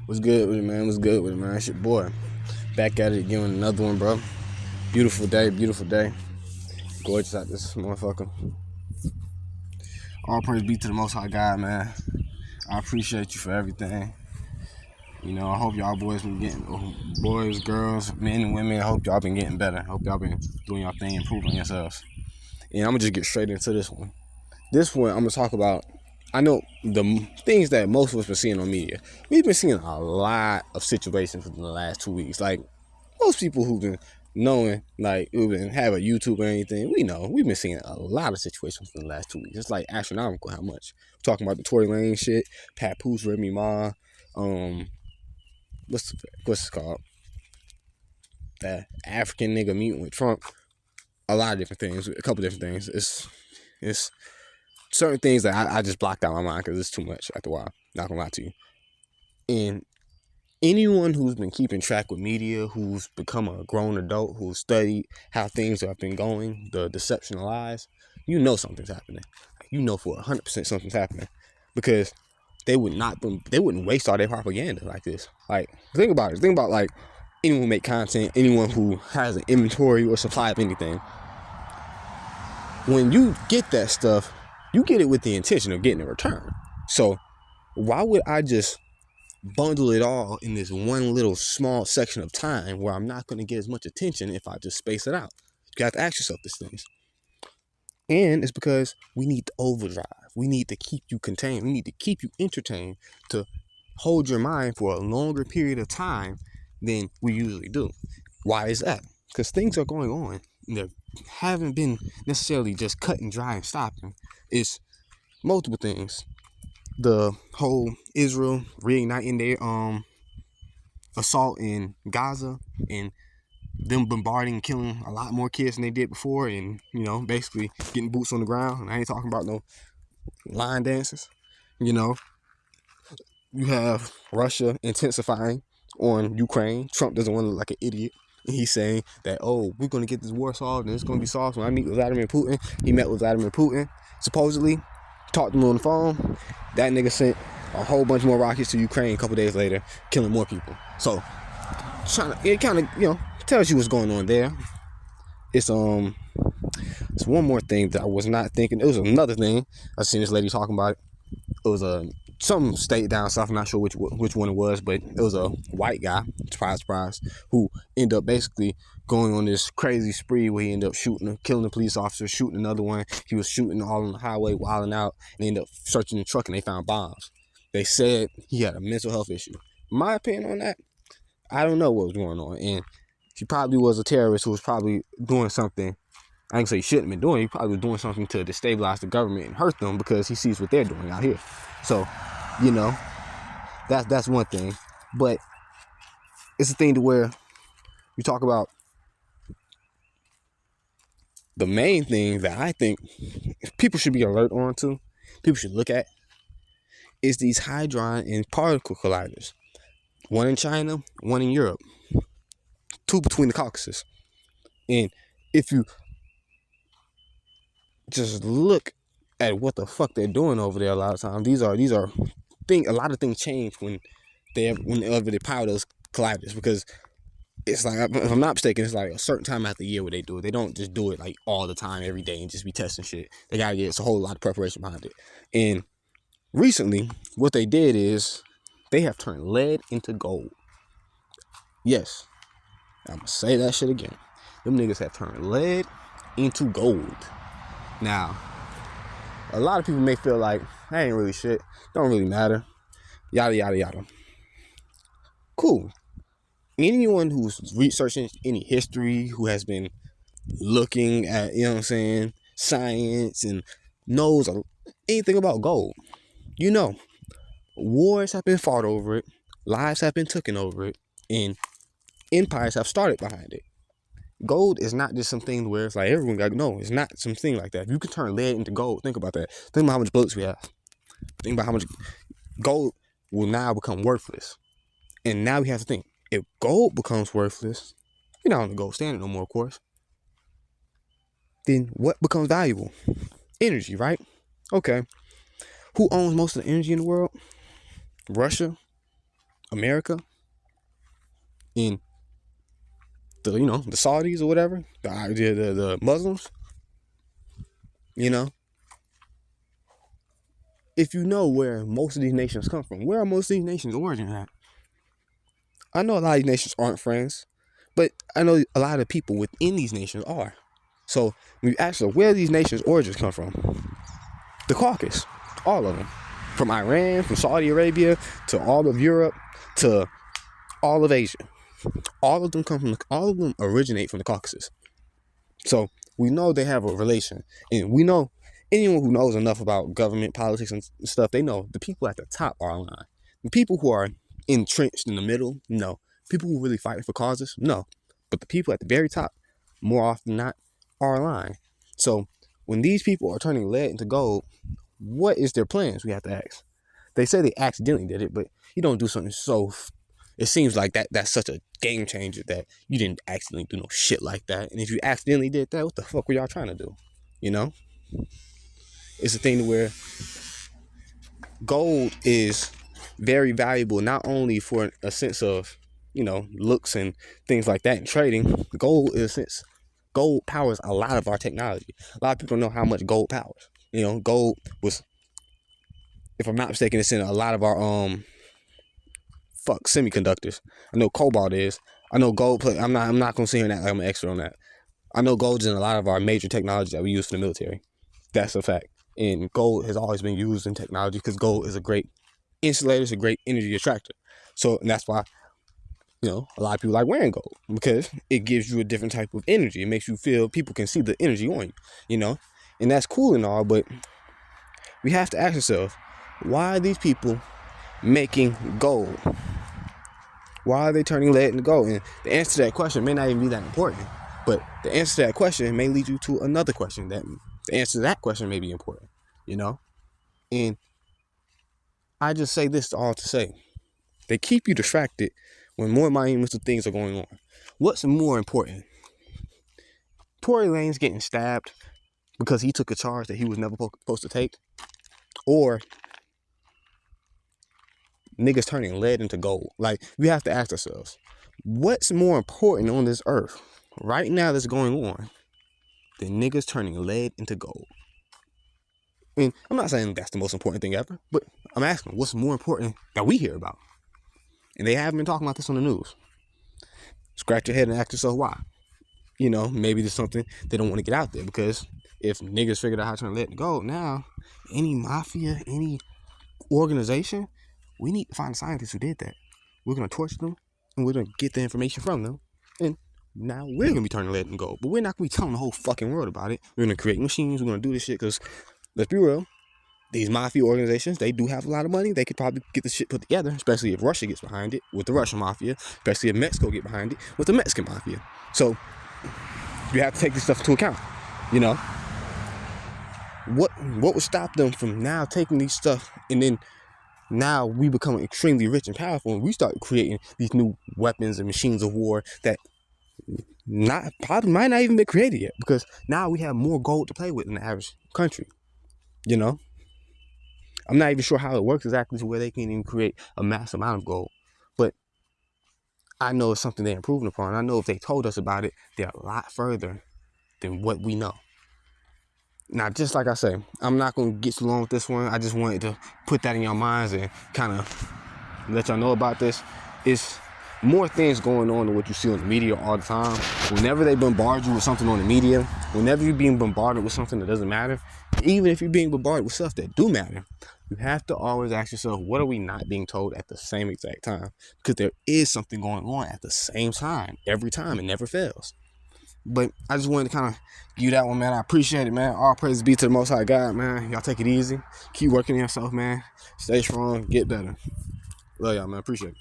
What's good with it, man? What's good with it, man? It's your boy. Back at it again with another one, bro. Beautiful day, beautiful day. Gorgeous out this motherfucker. All praise be to the Most High God, man. I appreciate you for everything. You know, I hope y'all boys been getting, boys, girls, men and women, I hope y'all been getting better. I hope y'all been doing y'all thing, improving yourselves. And I'm gonna just get straight into this one. This one, I'm gonna talk about, I know the things that most of us been seeing on media. We've been seeing a lot of situations in the last 2 weeks. Like, most people who've been knowing, like, who've been have a YouTube or anything, we know we've been seeing a lot of situations in the last 2 weeks. It's like astronomical how much. We're talking about the Tory Lane shit, Papoose, Remy Ma, what's it called? The African nigga meeting with Trump. A lot of different things, a couple different things. It's certain things that I just blocked out my mind because it's too much after a while. Not gonna lie to you. And anyone who's been keeping track with media, who's become a grown adult, who's studied how things have been going, the deception of lies, you know something's happening. You know for 100% something's happening, because they wouldn't waste all their propaganda like this. Like, think about it. Think about, like, anyone who make content, anyone who has an inventory or supply of anything. When you get that stuff, you get it with the intention of getting a return. So why would I just bundle it all in this one little small section of time where I'm not going to get as much attention if I just space it out? You have to ask yourself these things. And it's because we need to overdrive. We need to keep you contained. We need to keep you entertained to hold your mind for a longer period of time than we usually do. Why is that? Because things are going on. They haven't been necessarily just cut and dry and stopping. It's multiple things. The whole Israel reigniting their assault in Gaza, and them bombarding and killing a lot more kids than they did before, and, you know, basically getting boots on the ground. And I ain't talking about no line dances. You know, you have Russia intensifying on Ukraine. Trump doesn't want to look like an idiot. And he's saying that, oh, we're going to get this war solved and it's going to be solved when I meet with Vladimir Putin. He met with Vladimir Putin, supposedly, talked to him on the phone. That nigga sent a whole bunch more rockets to Ukraine a couple days later, killing more people. So, it kind of, you know, tells you what's going on there. It's one more thing that I was not thinking. It was another thing. I seen this lady talking about it. It was some state down south. I'm not sure which one it was, but it was a white guy, surprise, who ended up basically going on this crazy spree where he ended up killing a police officer, shooting another one. He was shooting all on the highway, wilding out, and they ended up searching the truck and they found bombs. They said he had a mental health issue. My opinion on that, I don't know what was going on, and he probably was a terrorist who was probably doing something. I ain't say he shouldn't have been doing. He probably was doing something to destabilize the government and hurt them because he sees what they're doing out here. So, you know, that's one thing. But it's a thing to where you talk about the main thing that I think people should be alert on to, people should look at, is these hadron and particle colliders. One in China, one in Europe. 2 between the Caucasus. And if you just look at what the fuck they're doing over there, a lot of times these are things. A lot of things change whenever they power those colliders, because it's like, if I'm not mistaken, it's like a certain time out the year where they do it. They don't just do it like all the time every day and just be testing shit. They gotta get, it's a whole lot of preparation behind it. And recently, what they did is they have turned lead into gold. Yes, I'm gonna say that shit again. Them niggas have turned lead into gold. Now, a lot of people may feel like, that ain't really shit, don't really matter, yada yada yada. Cool. Anyone who's researching any history, who has been looking at, you know what I'm saying, science, and knows anything about gold, you know, wars have been fought over it, lives have been taken over it, and empires have started behind it. Gold is not just something where it's like everyone got, no, it's not something like that. If you can turn lead into gold, think about that. Think about how much bullets we have. Think about how much gold will now become worthless. And now we have to think, if gold becomes worthless, you're not on the gold standard no more, of course. Then what becomes valuable? Energy, right? Okay. Who owns most of the energy in the world? Russia, America and the Saudis or whatever, the Muslims, you know, if you know where most of these nations come from, where are most of these nations' origin at? I know a lot of these nations aren't friends, but I know a lot of people within these nations are. So when you ask them where these nations' origins come from, the Caucasus, all of them, from Iran, from Saudi Arabia, to all of Europe, to all of Asia, all of them originate from the Caucasus. So we know they have a relation, and we know anyone who knows enough about government, politics, and stuff, they know the people at the top are aligned. The people who are entrenched in the middle, no. People who really fight for causes, no. But the people at the very top, more often than not, are aligned. So when these people are turning lead into gold, what is their plans? We have to ask. They say they accidentally did it, but you don't do something so. It seems like that's such a game changer that you didn't accidentally do no shit like that. And if you accidentally did that, what the fuck were y'all trying to do? You know? It's a thing where gold is very valuable, not only for a sense of, looks and things like that in trading. Gold powers a lot of our technology. A lot of people don't know how much gold powers. Gold was, if I'm not mistaken, it's in a lot of our semiconductors. I know cobalt is. I know gold. I'm not gonna sit here and act like I'm an expert on that. I know gold's in a lot of our major technology that we use for the military. That's a fact. And gold has always been used in technology because gold is a great insulator, it's a great energy attractor. So, and that's why, a lot of people like wearing gold, because it gives you a different type of energy. It makes you feel people can see the energy on you, and that's cool and all, but we have to ask ourselves, why are these people making gold? Why are they turning lead into gold? And the answer to that question may not even be that important, but the answer to that question may lead you to another question that the answer to that question may be important, And I just say this all to say, they keep you distracted when more monumental things are going on. What's more important? Tory Lanez getting stabbed because he took a charge that he was never supposed to take? Or niggas turning lead into gold? Like, we have to ask ourselves, what's more important on this earth right now that's going on than niggas turning lead into gold? I mean, I'm not saying that's the most important thing ever, but I'm asking, what's more important that we hear about? And they haven't been talking about this on the news. Scratch your head and ask yourself why. Maybe there's something they don't want to get out there, because if niggas figured out how to turn lead into gold, now any mafia, any organization, we need to find a scientist who did that. We're going to torture them, and we're going to get the information from them, and now we're going to be turning lead into gold. But we're not going to be telling the whole fucking world about it. We're going to create machines. We're going to do this shit because, let's be real, these mafia organizations, they do have a lot of money. They could probably get this shit put together, especially if Russia gets behind it with the Russian mafia, especially if Mexico get behind it with the Mexican mafia. So you have to take this stuff into account. What would stop them from now taking these stuff, and then now we become extremely rich and powerful, and we start creating these new weapons and machines of war that probably might not even be created yet, because now we have more gold to play with than the average country. I'm not even sure how it works exactly to where they can even create a mass amount of gold, but I know it's something they're improving upon. I know if they told us about it, they're a lot further than what we know. Now, just like I say, I'm not going to get too long with this one. I just wanted to put that in your minds and kind of let y'all know about this. It's more things going on than what you see on the media all the time. Whenever they bombard you with something on the media, whenever you're being bombarded with something that doesn't matter, even if you're being bombarded with stuff that do matter, you have to always ask yourself, what are we not being told at the same exact time? Because there is something going on at the same time, every time. It never fails. But I just wanted to kind of give you that one, man. I appreciate it, man. All praise be to the Most High God, man. Y'all take it easy. Keep working on yourself, man. Stay strong. Get better. Love y'all, man. Appreciate it.